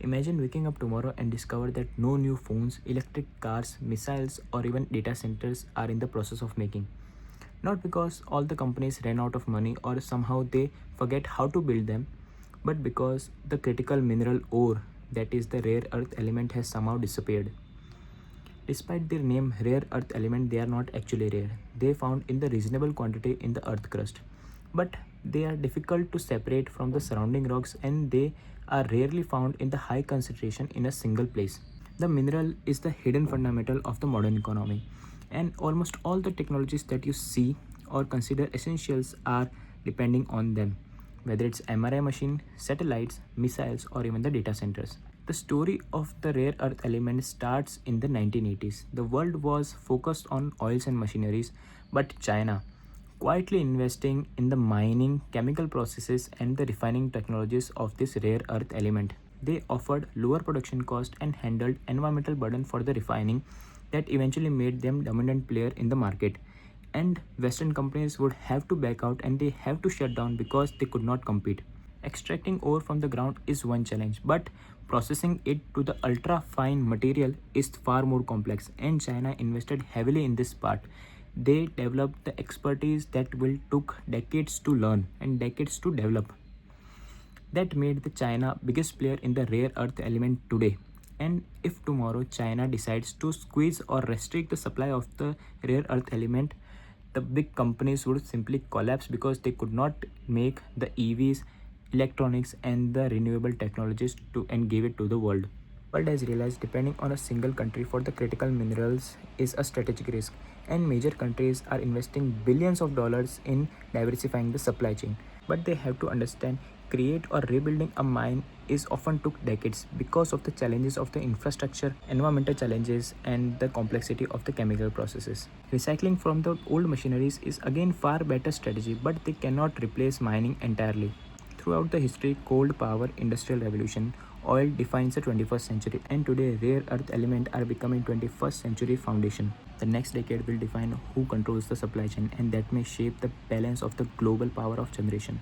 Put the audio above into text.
Imagine waking up tomorrow and discover that no new phones, electric cars, missiles, or even data centers are in the process of making. Not because all the companies ran out of money or somehow they forget how to build them, but because the critical mineral ore, that is the rare earth element, has somehow disappeared. Despite their name rare earth element, they are not actually rare. They found in the reasonable quantity in the earth crust. But they are difficult to separate from the surrounding rocks and they are rarely found in the high concentration in a single place. The mineral is the hidden fundamental of the modern economy, and almost all the technologies that you see or consider essentials are depending on them, whether it's MRI machine, satellites, missiles, or even the data centers. The story of the rare earth element starts in the 1980s. The world was focused on oils and machineries, but China, quietly investing in the mining, chemical processes, and the refining technologies of this rare earth element. They offered lower production cost and handled environmental burden for the refining that eventually made them dominant player in the market. And Western companies would have to back out and they have to shut down because they could not compete. Extracting ore from the ground is one challenge, but processing it to the ultra fine material is far more complex, and China invested heavily in this part. They developed the expertise that will took decades to learn and decades to develop. That made the China biggest player in the rare earth element today. And if tomorrow China decides to squeeze or restrict the supply of the rare earth element, the big companies would simply collapse because they could not make the EVs, electronics, and the renewable technologies to and give it to the world. World has realized depending on a single country for the critical minerals is a strategic risk, and major countries are investing billions of dollars in diversifying the supply chain. But they have to understand create or rebuilding a mine is often took decades because of the challenges of the infrastructure, environmental challenges, and the complexity of the chemical processes. Recycling from the old machineries is again far better strategy, but they cannot replace mining entirely. Throughout the history, cold power, industrial revolution, oil defines the 21st century, and today rare earth elements are becoming 21st century foundation. The next decade will define who controls the supply chain, and that may shape the balance of the global power of generation.